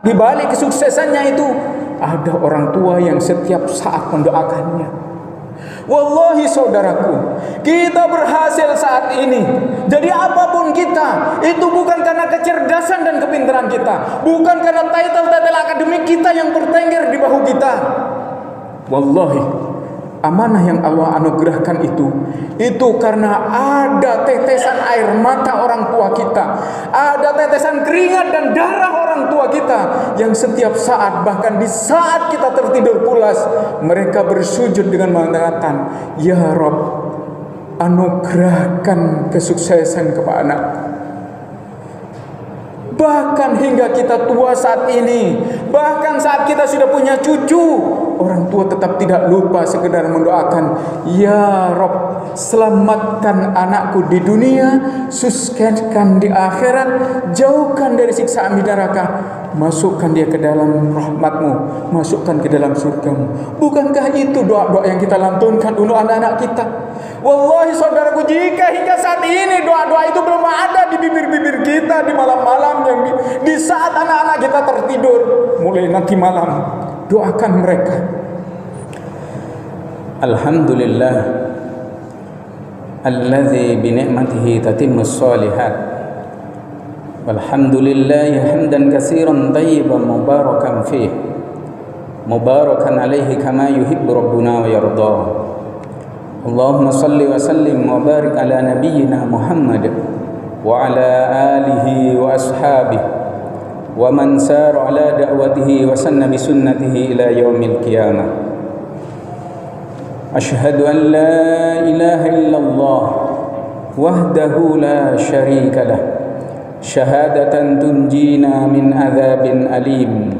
Di balik kesuksesannya itu ada orang tua yang setiap saat mendoakannya. Wallahi saudaraku, kita berhasil saat ini. Jadi apapun kita, itu bukan karena kecerdasan dan kepintaran kita, bukan karena title-title akademik kita yang bertengger di bahu kita. Wallahi, amanah yang Allah anugerahkan itu karena ada tetesan air mata orang tua kita, ada tetesan keringat dan darah orang tua kita, yang setiap saat, bahkan di saat kita tertidur pulas, mereka bersujud dengan mengatakan, "Ya Rabb, anugerahkan kesuksesan kepada anakku." Bahkan hingga kita tua saat ini, bahkan saat kita sudah punya cucu, orang tua tetap tidak lupa sekedar mendoakan, "Ya Rabb, selamatkan anakku di dunia, sukseskan di akhirat, jauhkan dari siksaan di neraka, masukkan dia ke dalam rahmat-Mu, masukkan ke dalam surga-Mu." Bukankah itu doa-doa yang kita lantunkan untuk anak-anak kita? Wallahi saudaraku, jika hingga saat ini doa-doa itu belum ada di bibir-bibir kita di malam-malam, yang di saat anak-anak kita tertidur, mulai nanti malam, doakan mereka. Alhamdulillah alladzi bi ni'matihi tatimmus shalihat. Walhamdulillahi hamdan katsiran thayyiban mubarakan fih, mubarakan alaihi kama yuhibbu rabbuna wa yarda. Allahumma salli wa sallim wa barik ala nabiyyina Muhammad wa ala alihi wa ashabihi wa man sara ala da'watihi wa sanna bi sunnatihi ila yaumil qiyamah. Asyhadu an la ilaha illallah wahdahu la syarika lah, syahadatan tunjina min adzabin alim.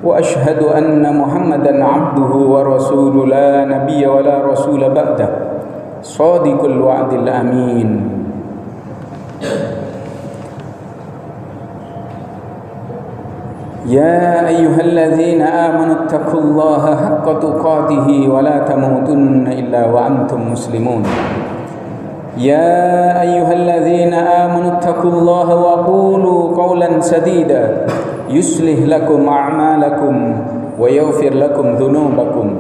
Wa asyhadu anna Muhammadan abduhu wa rasuluhu la nabiyya wa la rasula ba'dah, shadiqul wa'dil amin. Ya ayyuhalladzina amanu taqullaha haqqa tuqatih wa la tamutunna illa wa antum muslimun. Ya ayyuhalladzina amanu taqullaha wa qulu qawlan sadida yuslih lakum a'malakum wa yaghfir lakum dhunubakum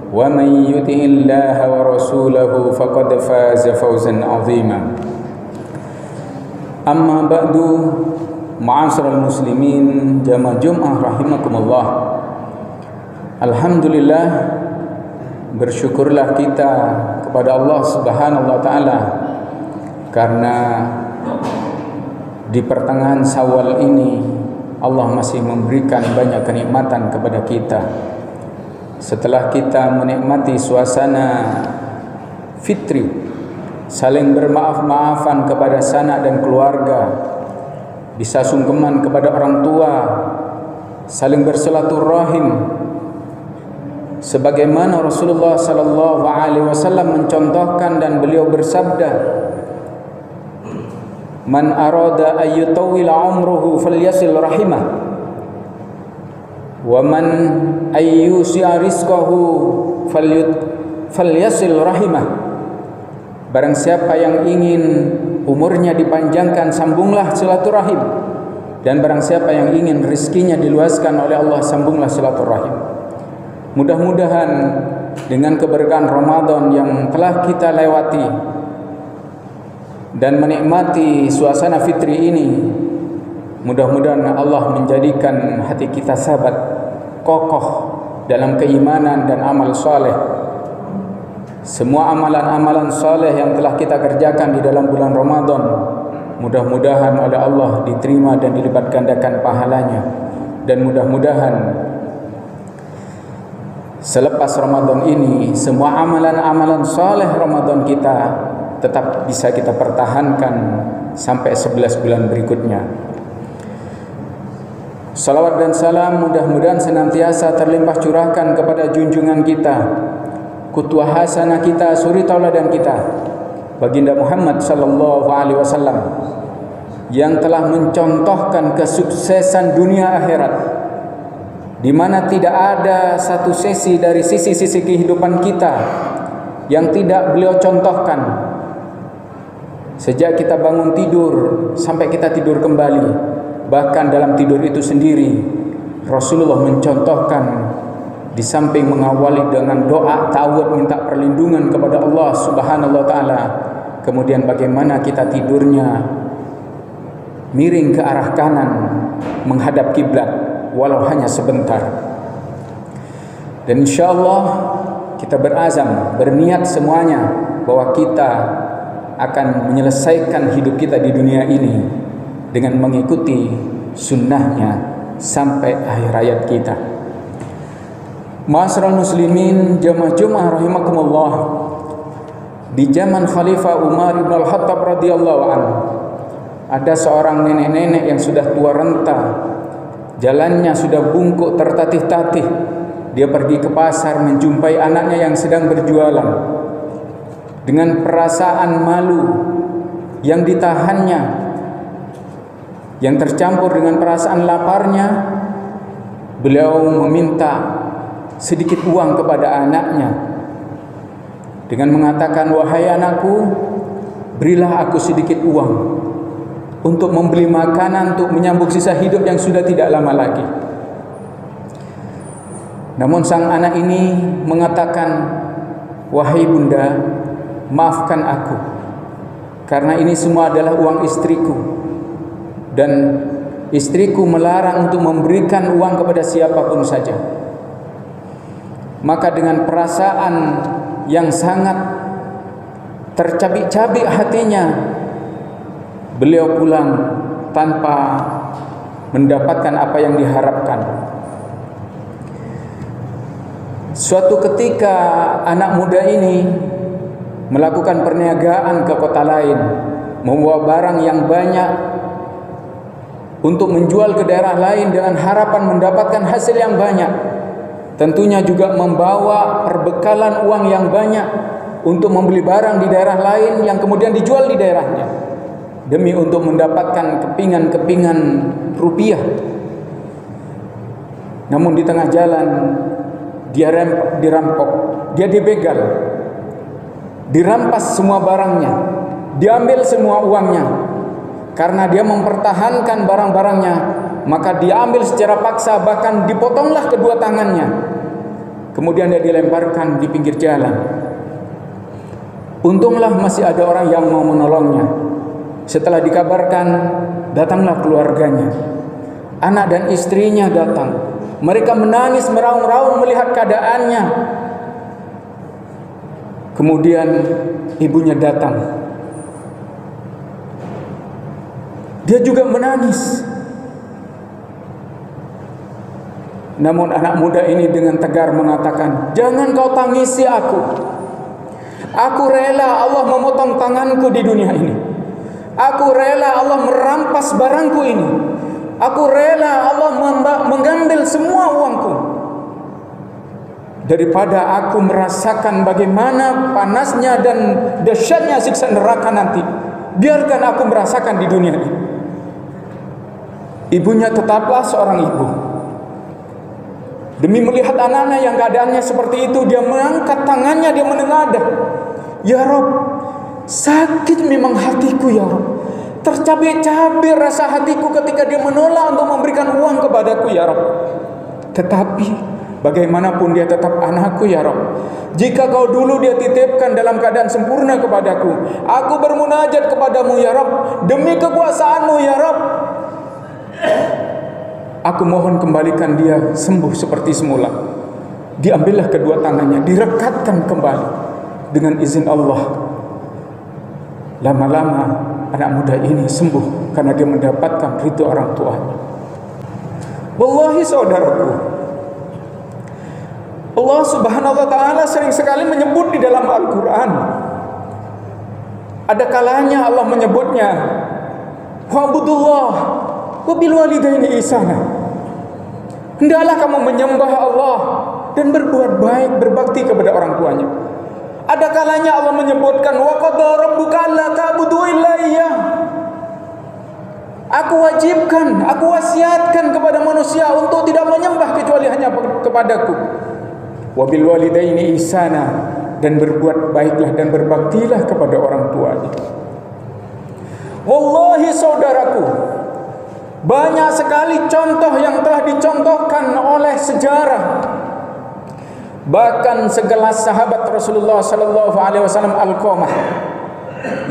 wa man yuti'illaha wa rasulahu faqad faza fawzan 'azima. Amma ba'du, ma'asyiral muslimin jamaah Jumat rahimakumullah. Alhamdulillah, bersyukurlah kita kepada Allah Subhanahu wa taala karena di pertengahan Syawal ini Allah masih memberikan banyak kenikmatan kepada kita. Setelah kita menikmati suasana fitri, saling bermaaf-maafan kepada sanak dan keluarga, bisa sungkeman kepada orang tua, saling bersilaturahim, sebagaimana Rasulullah sallallahu alaihi wasallam mencontohkan dan beliau bersabda, "Man arada ayyutawila umruhu falyasil rahimah wa man ayyusi'a rizqahu falyasil rahimah." Barang siapa yang ingin umurnya dipanjangkan, sambunglah silaturahim, dan barang siapa yang ingin rezekinya diluaskan oleh Allah, sambunglah silaturahim. Mudah-mudahan dengan keberkahan Ramadan yang telah kita lewati dan menikmati suasana fitri ini, mudah-mudahan Allah menjadikan hati kita sabat, kokoh dalam keimanan dan amal soleh. Semua amalan-amalan soleh yang telah kita kerjakan di dalam bulan Ramadan, mudah-mudahan oleh Allah diterima dan dilipat gandakan pahalanya. Dan mudah-mudahan selepas Ramadan ini, semua amalan-amalan soleh Ramadan kita tetap bisa kita pertahankan sampai 11 bulan berikutnya. Salawat dan salam mudah-mudahan senantiasa terlimpah curahkan kepada junjungan kita, qudwah hasanah kita, suri tauladan kita, baginda Muhammad sallallahu alaihi wasallam, yang telah mencontohkan kesuksesan dunia akhirat, di mana tidak ada satu sisi dari sisi-sisi kehidupan kita yang tidak beliau contohkan. Sejak kita bangun tidur sampai kita tidur kembali, bahkan dalam tidur itu sendiri, Rasulullah mencontohkan, di samping mengawali dengan doa ta'awudz minta perlindungan kepada Allah Subhanahu wa taala, kemudian bagaimana kita tidurnya miring ke arah kanan menghadap kiblat walau hanya sebentar. Dan insyaallah kita berazam, berniat semuanya bahwa kita akan menyelesaikan hidup kita di dunia ini dengan mengikuti sunnahnya sampai akhir hayat kita. Ma'asyiral muslimin, jamaah Jumat rahimakumullah, di zaman Khalifah Umar bin Al-Khattab radhiyallahu anhu, ada seorang nenek-nenek yang sudah tua renta, jalannya sudah bungkuk tertatih-tatih. Dia pergi ke pasar menjumpai anaknya yang sedang berjualan. Dengan perasaan malu yang ditahannya, yang tercampur dengan perasaan laparnya, beliau meminta sedikit uang kepada anaknya dengan mengatakan, "Wahai anakku, berilah aku sedikit uang untuk membeli makanan untuk menyambung sisa hidup yang sudah tidak lama lagi." Namun sang anak ini mengatakan, "Wahai bunda, maafkan aku, karena ini semua adalah uang istriku, dan istriku melarang untuk memberikan uang kepada siapapun saja." Maka dengan perasaan yang sangat tercabik-cabik hatinya, beliau pulang tanpa mendapatkan apa yang diharapkan. Suatu ketika anak muda ini melakukan perniagaan ke kota lain, membawa barang yang banyak untuk menjual ke daerah lain dengan harapan mendapatkan hasil yang banyak. Tentunya juga membawa perbekalan uang yang banyak untuk membeli barang di daerah lain yang kemudian dijual di daerahnya, demi untuk mendapatkan kepingan-kepingan rupiah. Namun di tengah jalan dia dirampok, dia dibegal, dirampas semua barangnya, diambil semua uangnya. Karena dia mempertahankan barang-barangnya, maka dia ambil secara paksa, bahkan dipotonglah kedua tangannya. Kemudian dia dilemparkan di pinggir jalan. Untunglah masih ada orang yang mau menolongnya. Setelah dikabarkan, datanglah keluarganya. Anak dan istrinya datang. Mereka menangis meraung-raung melihat keadaannya. Kemudian ibunya datang. Dia juga menangis. Namun anak muda ini dengan tegar mengatakan, "Jangan kau tangisi aku. Aku rela Allah memotong tanganku di dunia ini. Aku rela Allah merampas barangku ini. Aku rela Allah mengambil semua uangku, daripada aku merasakan bagaimana panasnya dan dahsyatnya siksa neraka nanti. Biarkan aku merasakan di dunia ini." Ibunya tetaplah seorang ibu. Demi melihat anaknya yang keadaannya seperti itu, dia mengangkat tangannya, dia menengadah, "Ya Rob, sakit memang hatiku ya Rob. Tercabik-cabik rasa hatiku ketika dia menolak untuk memberikan uang kepadaku ya Rob. Tetapi bagaimanapun dia tetap anakku ya Rob. Jika kau dulu dia titipkan dalam keadaan sempurna kepadaku, aku bermunajat kepadamu ya Rob, demi kekuasaanmu ya Rob. Aku mohon kembalikan dia sembuh seperti semula." Diambillah kedua tangannya, direkatkan kembali dengan izin Allah. Lama-lama anak muda ini sembuh karena dia mendapatkan ridho orang tuanya. Wallahi saudaraku, Allah Subhanahu wa taala sering sekali menyebut di dalam Al-Qur'an. Ada kalanya Allah menyebutnya, "Wa'budullah wa bil walidaini ihsana." Hendaklah kamu menyembah Allah dan berbuat baik, berbakti kepada orang tuanya. Ada kalanya Allah menyebutkan, "Wa qadha rabbuka alla ta'budu illa iyyah." Aku wajibkan, aku wasiatkan kepada manusia untuk tidak menyembah kecuali hanya kepadaku. Wa bil walidaini ihsana, dan berbuat baiklah dan berbaktilah kepada orang tuanya. Wallahi saudaraku, banyak sekali contoh yang telah dicontohkan sejarah. Bahkan segelas sahabat Rasulullah sallallahu alaihi wasallam Alqamah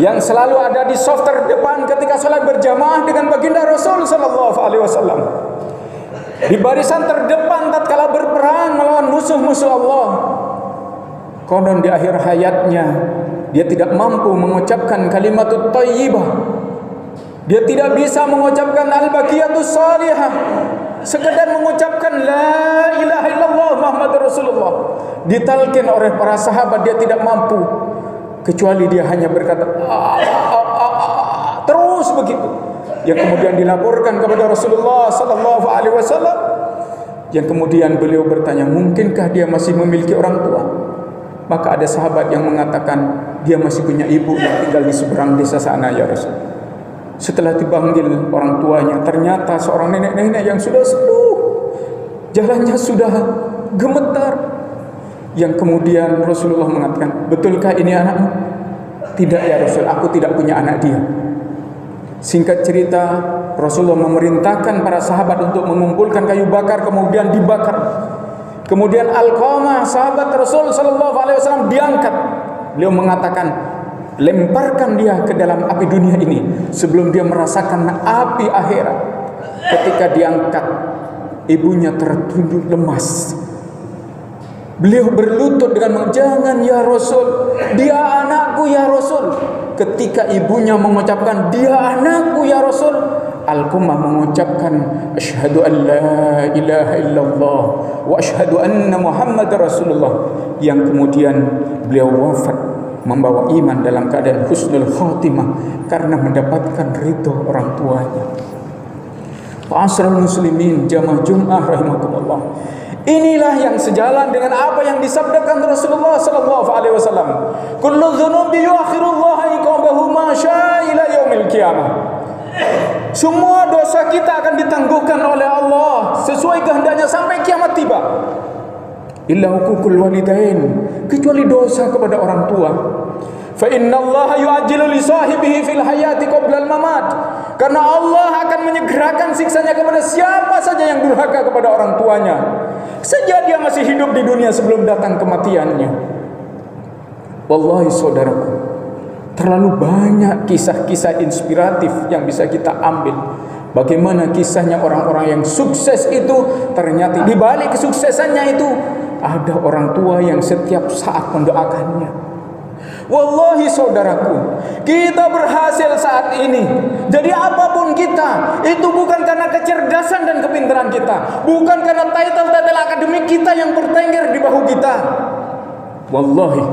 yang selalu ada di saf terdepan ketika salat berjamaah dengan baginda Rasul sallallahu alaihi wasallam, di barisan terdepan tatkala berperang melawan musuh-musuh Allah. Konon di akhir hayatnya dia tidak mampu mengucapkan kalimatut thayyibah. Dia tidak bisa mengucapkan al-baqiyatus salihah, sekedar mengucapkan la ilaha illallah Muhammadur Rasulullah. Ditalkin oleh para sahabat, dia tidak mampu, kecuali dia hanya berkata terus begitu. Yang kemudian dilaporkan kepada Rasulullah sallallahu alaihi wasallam, yang kemudian beliau bertanya, mungkinkah dia masih memiliki orang tua? Maka ada sahabat yang mengatakan, dia masih punya ibu yang tinggal di seberang desa sana ya Rasul. Setelah dipanggil orang tuanya, ternyata seorang nenek-nenek yang sudah sepuh, jalannya sudah gemetar. Yang kemudian Rasulullah mengatakan, betulkah ini anakmu? Tidak ya Rasul, aku tidak punya anak dia. Singkat cerita, Rasulullah memerintahkan para sahabat untuk mengumpulkan kayu bakar, kemudian dibakar. Kemudian Alqamah, sahabat Rasul sallallahu alaihi wasallam, diangkat. Beliau mengatakan, lemparkan dia ke dalam api dunia ini sebelum dia merasakan api akhirat. Ketika diangkat, ibunya tertunduk lemas. Beliau berlutut dengan jangan ya Rasul, dia anakku ya Rasul. Ketika ibunya mengucapkan dia anakku ya Rasul, Alqamah mengucapkan asyhadu an la ilaha illallah wa asyhadu anna Muhammadar Rasulullah. Yang kemudian beliau wafat membawa iman dalam keadaan husnul khatimah karena mendapatkan ridho orang tuanya. Ma'asyiral muslimin jamaah Jumat rahimakumullah. Inilah yang sejalan dengan apa yang disabdakan Rasulullah sallallahu alaihi wasallam. Kullu dzunubi yuakhirullah iqabahu ma syaa ila yaumil qiyamah. Semua dosa kita akan ditangguhkan oleh Allah sesuai kehendaknya sampai kiamat tiba. Illa hukukul walidain, kecuali dosa kepada orang tua. Fa innallaha yu'ajjilu li sahibihi fil hayati qabla al-mamat. Karena Allah akan menyegerakan siksanya kepada siapa saja yang durhaka kepada orang tuanya, sejak dia masih hidup di dunia sebelum datang kematiannya. Wallahi saudaraku, terlalu banyak kisah-kisah inspiratif yang bisa kita ambil. Bagaimana kisahnya orang-orang yang sukses itu, ternyata di balik kesuksesannya itu ada orang tua yang setiap saat mendoakannya. Wallahi saudaraku, kita berhasil saat ini. Jadi apapun kita, itu bukan karena kecerdasan dan kepintaran kita, bukan karena title-title akademik kita yang bertengger di bahu kita. Wallahi,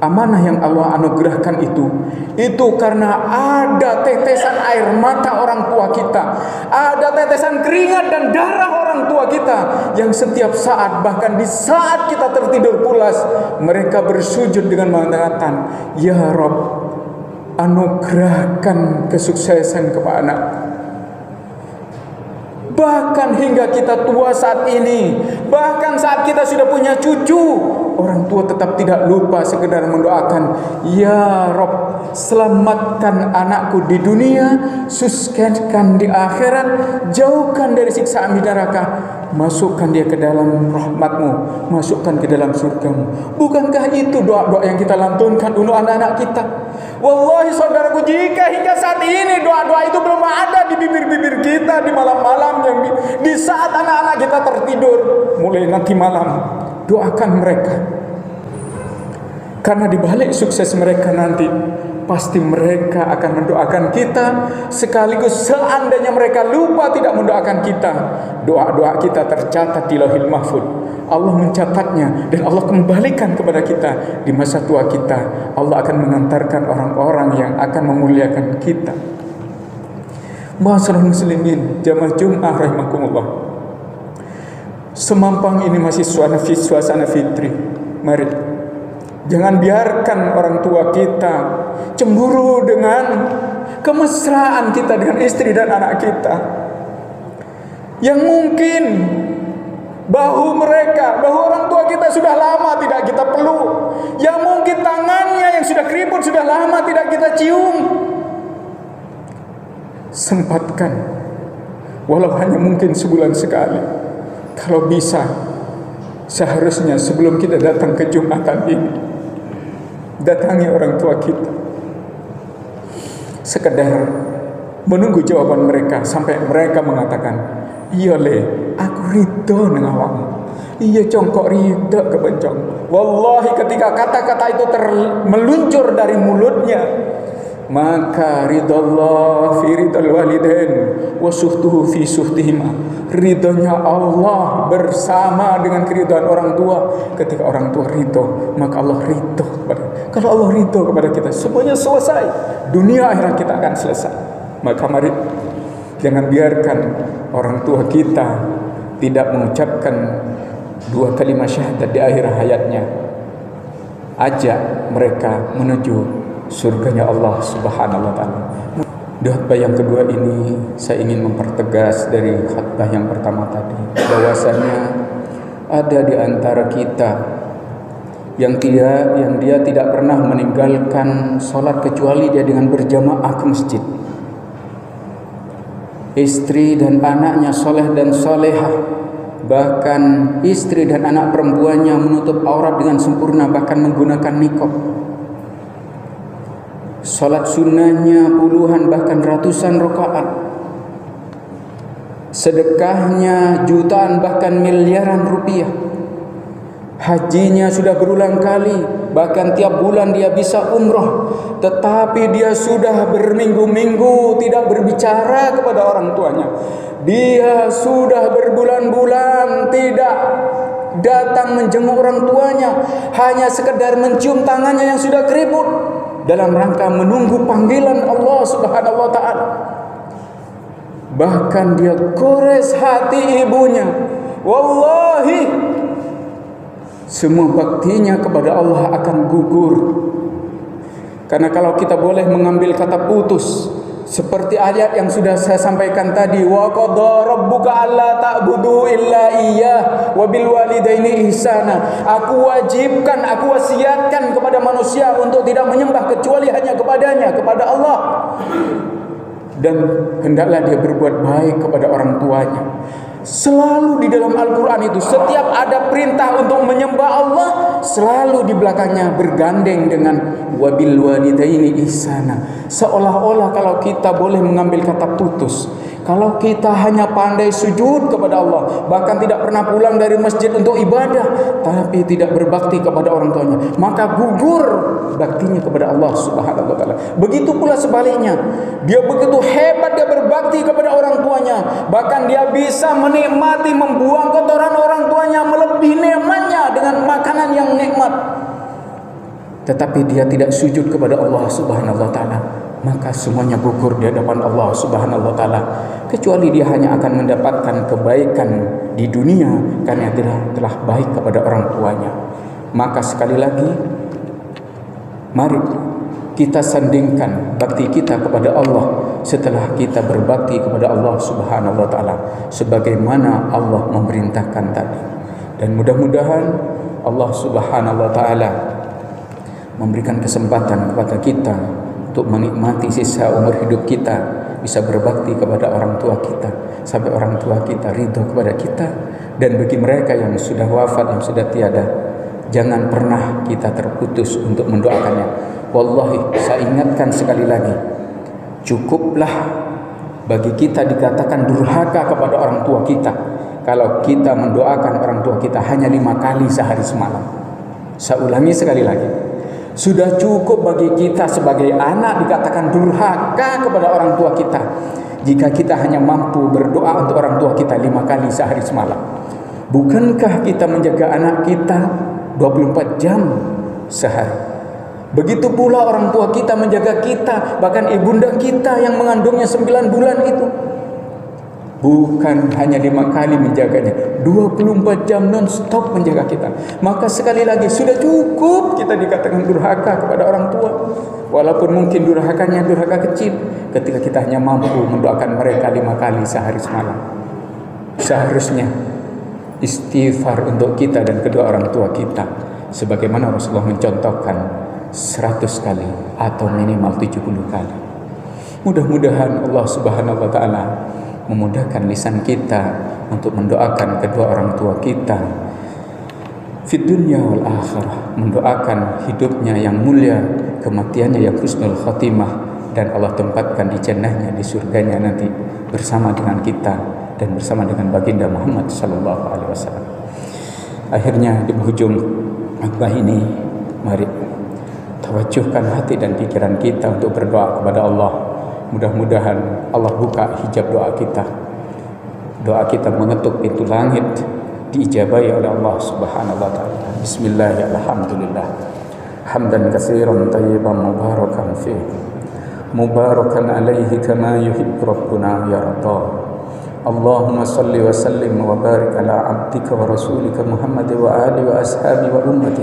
amanah yang Allah anugerahkan itu karena ada tetesan air mata orang tua kita, ada tetesan keringat dan darah orang tua kita yang setiap saat, bahkan di saat kita tertidur pulas, mereka bersujud dengan mengatakan, ya Rabb, anugerahkan kesuksesan kepada anakku. Bahkan hingga kita tua saat ini, bahkan saat kita sudah punya cucu, orang tua tetap tidak lupa sekedar mendoakan, ya Rabb, selamatkan anakku di dunia, sukseskan di akhirat, jauhkan dari siksaan di neraka, masukkan dia ke dalam rahmat-Mu, masukkan ke dalam surga-Mu. Bukankah itu doa-doa yang kita lantunkan untuk anak-anak kita? Wallahi saudaraku, jika hingga saat ini doa-doa itu belum ada di bibir-bibir kita di malam-malam, yang di saat anak-anak kita tertidur, mulai nanti malam, doakan mereka. Karena di balik sukses mereka nanti, pasti mereka akan mendoakan kita. Sekaligus seandainya mereka lupa tidak mendoakan kita, doa-doa kita tercatat di Lauhil Mahfuz. Allah mencatatnya dan Allah kembalikan kepada kita di masa tua kita. Allah akan mengantarkan orang-orang yang akan memuliakan kita. Ma'asyiral muslimin jamaah Jumat rahimakumullah. Semampang ini masih suasana fitri. Mari, jangan biarkan orang tua kita cemburu dengan kemesraan kita dengan istri dan anak kita, yang mungkin bahu orang tua kita sudah lama tidak kita peluk, yang mungkin tangannya yang sudah keriput sudah lama tidak kita cium. Sempatkan, walau hanya mungkin sebulan sekali, Kalau bisa, seharusnya sebelum kita datang ke Jumatan ini, datangi orang tua kita, sekedar menunggu jawaban mereka sampai mereka mengatakan, iya le, aku ridho dengan awakmu. Iya congkok ridho kebencong. Wallahi ketika kata-kata itu meluncur dari mulutnya, maka ridallah fi ridal walidain wa suhtuhu fi suhtihima. Ridhonya Allah bersama dengan keridhaan orang tua. Ketika orang tua ridho, maka Allah ridho kepada. Kalau Allah ridho kepada kita, semuanya selesai. Dunia akhirat kita akan selesai. Maka mari jangan biarkan orang tua kita tidak mengucapkan dua kalimat syahadat di akhir hayatnya. Ajak mereka menuju surganya Allah Subhanahu wa taala. Di khutbah yang kedua ini saya ingin mempertegas dari khutbah yang pertama tadi, bahwasanya ada di antara kita yang dia tidak pernah meninggalkan salat kecuali dia dengan berjamaah ke masjid. Istri dan anaknya soleh dan solehah, bahkan istri dan anak perempuannya menutup aurat dengan sempurna, bahkan menggunakan niqab. Salat sunnahnya puluhan bahkan ratusan rakaat. Sedekahnya jutaan bahkan miliaran rupiah. Hajinya sudah berulang kali, bahkan tiap bulan dia bisa umroh. Tetapi dia sudah berminggu-minggu tidak berbicara kepada orang tuanya. Dia sudah berbulan-bulan tidak datang menjenguk orang tuanya, hanya sekedar mencium tangannya yang sudah keriput dalam rangka menunggu panggilan Allah Subhanahu wa taala. Bahkan dia gores hati ibunya. Wallahi, semua baktinya kepada Allah akan gugur. Karena kalau kita boleh mengambil kata putus, seperti ayat yang sudah saya sampaikan tadi, wa qadha rabbuka alla ta'budu illa iyyah wa bil walidaini ihsana. Aku wajibkan, aku wasiatkan kepada manusia untuk tidak menyembah kecuali hanya kepadanya, kepada Allah. Dan hendaklah dia berbuat baik kepada orang tuanya. Selalu di dalam Al-Quran itu, setiap ada perintah untuk menyembah Allah, selalu di belakangnya bergandeng dengan wabil walidaini ihsana. Seolah-olah kalau kita boleh mengambil kata putus, kalau kita hanya pandai sujud kepada Allah, bahkan tidak pernah pulang dari masjid untuk ibadah, tapi tidak berbakti kepada orang tuanya, maka gugur baktinya kepada Allah Subhanahu wa taala. Begitu pula sebaliknya, dia begitu hebat dia berbakti kepada orang tuanya, bahkan dia bisa menikmati membuang kotoran orang tuanya melebihi nikmatnya dengan makanan yang nikmat, tetapi dia tidak sujud kepada Allah Subhanahu wa taala, maka semuanya gugur di hadapan Allah Subhanahu wa taala, kecuali dia hanya akan mendapatkan kebaikan di dunia karena dia telah baik kepada orang tuanya. Maka sekali lagi, mari kita sandingkan bakti kita kepada Allah setelah kita berbakti kepada Allah Subhanahu wa taala sebagaimana Allah memerintahkan tadi. Dan mudah-mudahan Allah Subhanahu wa taala memberikan kesempatan kepada kita untuk menikmati sisa umur hidup kita, bisa berbakti kepada orang tua kita sampai orang tua kita ridho kepada kita. Dan bagi mereka yang sudah wafat, yang sudah tiada, jangan pernah kita terputus untuk mendoakannya. Wallahi, saya ingatkan sekali lagi, cukuplah bagi kita dikatakan durhaka kepada orang tua kita kalau kita mendoakan orang tua kita hanya 5 kali sehari semalam. Saya ulangi sekali lagi, sudah cukup bagi kita sebagai anak dikatakan durhaka kepada orang tua kita jika kita hanya mampu berdoa untuk orang tua kita 5 kali sehari semalam. Bukankah kita menjaga anak kita 24 jam sehari? Begitu pula orang tua kita menjaga kita, bahkan ibunda kita yang mengandungnya 9 bulan itu bukan hanya 5 kali menjaganya, 24 jam non-stop menjaga kita. Maka sekali lagi, sudah cukup kita dikatakan durhaka kepada orang tua, walaupun mungkin durhakanya durhaka kecil, ketika kita hanya mampu mendoakan mereka 5 kali sehari semalam. Seharusnya istighfar untuk kita dan kedua orang tua kita, sebagaimana Rasulullah mencontohkan 100 kali atau minimal 70 kali. Mudah-mudahan Allah Subhanahu wa taala memudahkan lisan kita untuk mendoakan kedua orang tua kita fid dunya wal akhirah, mendoakan hidupnya yang mulia, kematiannya yang husnul khatimah, dan Allah tempatkan di jannahnya, di surganya nanti bersama dengan kita dan bersama dengan baginda Muhammad sallallahu alaihi wasallam. Akhirnya di penghujung khutbah ini, mari tawajuhkan hati dan pikiran kita untuk berdoa kepada Allah. Mudah-mudahan Allah buka hijab doa kita. Doa kita mengetuk pintu langit, diijabahi oleh Allah Subhanahu wa taala. Bismillahirrahmanirrahim. Alhamdulillah. Hamdan katsiran thayyiban mubarakan fihi. Mubarakan alaihi kama yuhibbu rabbuna yarda. Allahumma salli wa sallim wa barik ala abdika wa rasulika Muhammad wa alihi wa ashabi wa ummati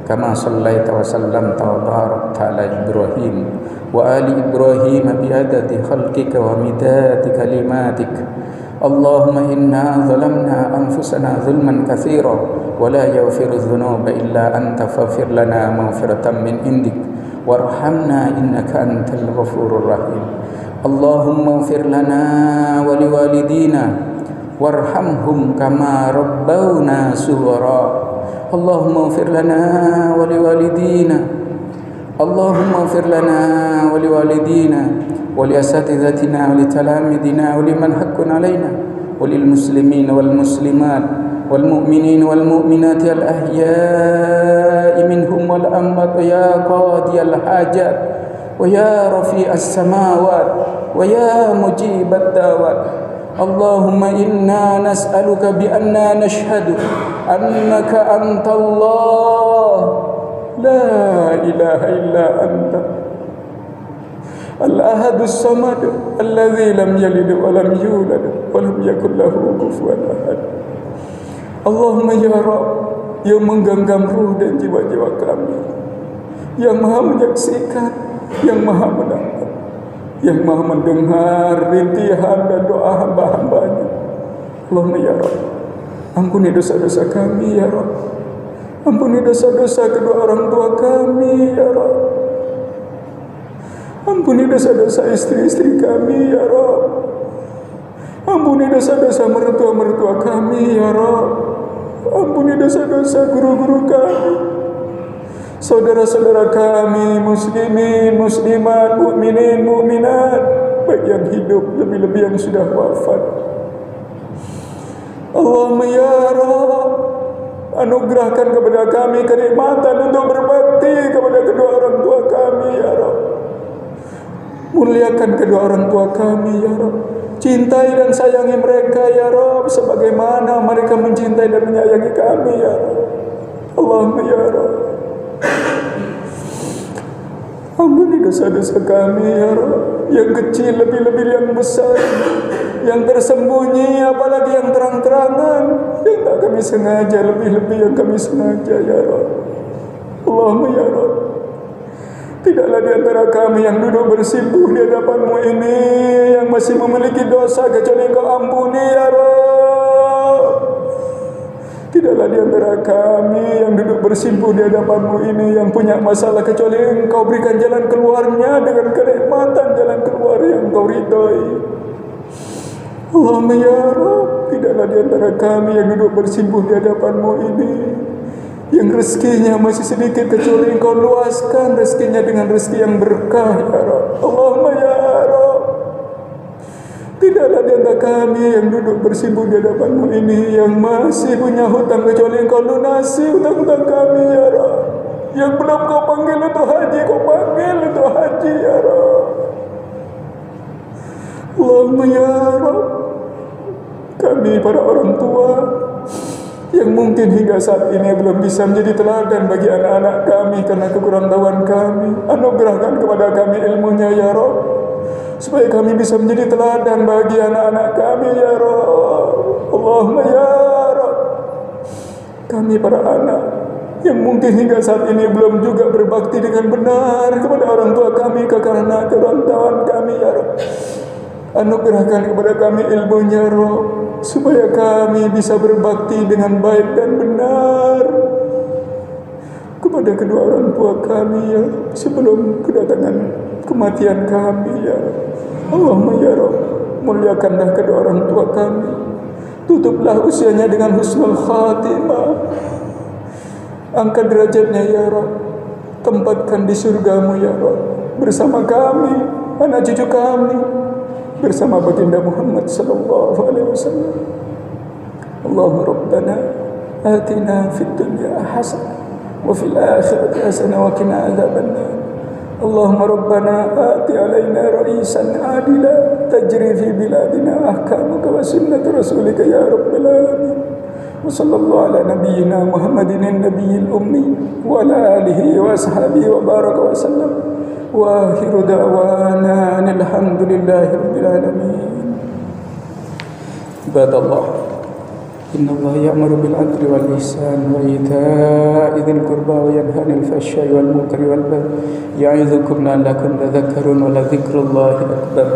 kama sallaita wa sallamta wa barakta ala Ibrahim wa ali Ibrahim bi'adadi khalqika wa midadi kalimatik. Allahumma inna zalamna anfusana zulman katsira wa la yaghfiru dhunuba illa anta faghfir lana maghfiratan min indik warhamna innaka antal ghafurur rahim. Allahumma ighfir lana wa liwalidina warhamhum kama rabbawna sughara. Allahumma ighfir lana wa liwalidina Allahumma ighfir lana wa liwalidina wa liasatizatina wa litalamidina wa liman haqqun alaina wa lil muslimina wal muslimat wal mu'minina wal mu'minati al ahya'i minhum wal amwat ya qadiyal hajat wa ya rafi'as samawat wa ya mujibat da'wat. Allahumma inna nas'aluka bi anna nashhadu annaka antallah la ilaha illa anta al-ahadus samad alladzi lam yalid wa lam yulad wa lam yakul lahu kufuwan ahad. Allahumma ya Rabb, yang menggenggam ruh dan jiwa-jiwa kami, yang maha menyaksikan, yang maha mendengar, yang maha mendengar rintihan dan doa hamba-hambanya. Allahumma ya Rabb, ampuni dosa-dosa kami ya Rabb, ampuni dosa-dosa kedua orang tua kami ya Rabb, ampuni dosa-dosa istri-istri kami ya Rabb, ampuni dosa-dosa mertua-mertua kami ya Rabb, ampuni dosa-dosa guru-guru kami, saudara-saudara kami, muslimin, muslimat, mukminin, mukminat, baik yang hidup lebih-lebih yang sudah wafat. Allahumma ya Rabb, anugerahkan kepada kami kenikmatan untuk berbakti kepada kedua orang tua kami ya Rabb. Muliakan kedua orang tua kami ya Rabb. Cintai dan sayangi mereka ya Rabb sebagaimana mereka mencintai dan menyayangi kami ya Rabb. Allahumma ya Rabb, ampuni dosa-dosa kami ya Rabb, yang kecil lebih-lebih yang besar, yang tersembunyi apalagi yang terang-terangan, yang tak kami sengaja lebih-lebih yang kami sengaja ya Rabb. Allahumma ya Rabb, tidaklah di antara kami yang duduk bersimpuh di hadapan-Mu ini yang masih memiliki dosa kecuali Engkau ampuni ya Rabb. Tidaklah di antara kami yang duduk bersimpuh di hadapan-Mu ini yang punya masalah kecuali Engkau berikan jalan keluarnya dengan kenikmatan jalan keluar yang Engkau ridhai. Allahumma ya Rabb, tidaklah di antara kami yang duduk bersimpuh di hadapan-Mu ini yang rezekinya masih sedikit kecuali Engkau luaskan rezekinya dengan rezeki yang berkah ya Rabb. Allahumma ya Rabb, tidaklah di antara kami yang duduk bersimpuh di hadapan-Mu ini yang masih punya hutang kecuali Engkau lunasi hutang-hutang kami ya Rabb. Yang belum Kau panggil untuk haji, Kau panggil untuk haji ya Rabb. Allahumma ya Rabb, kami para orang tua yang mungkin hingga saat ini belum bisa menjadi teladan bagi anak-anak kami karena kekurangtahuan kami, anugerahkan kepada kami ilmunya ya Rabb, supaya kami bisa menjadi teladan bagi anak-anak kami ya Rabb. Allahumma ya Rabb, kami para anak yang mungkin hingga saat ini belum juga berbakti dengan benar kepada orang tua kami karena kekurangtahuan kami ya Rabb, anugerahkan kepada kami ilmunya Rabb, supaya kami bisa berbakti dengan baik dan benar kepada kedua orang tua kami ya sebelum kedatangan kematian kami ya. Allahumma ya Rabb, muliakanlah kedua orang tua kami, Tutuplah usianya dengan husnul khatimah. Angkat derajatnya ya Rabb. Tempatkan di surgamu ya Rabb, bersama kami, anak cucu kami, bersama baginda Muhammad sallallahu alaihi wasallam. Allahumma rabbana atina fid dunya hasanah wa fil akhirati hasanah wa qina adzabannar. Allahumma rabbana ati alaina ra'isan adila tajri fi biladina ahkamuka wa sunnatu rasulika ya rabbil alamin. Wa sallallahu ala nabiyyina Muhammadin an-nabiyil ummi wa ala alihi wa ashabihi wa baraka wa sallam. Wa akhiru da'wana alhamdulillahi rabbil alamin. Ibadallah, inna Allah ya'muru bil 'adli wal ihsan wa ita'i dzil qurba wa yanha 'anil fahsya'i wal munkari wal baghi ya'izukum la'allakum tadhakkarun wa la dzikrullahi akbar.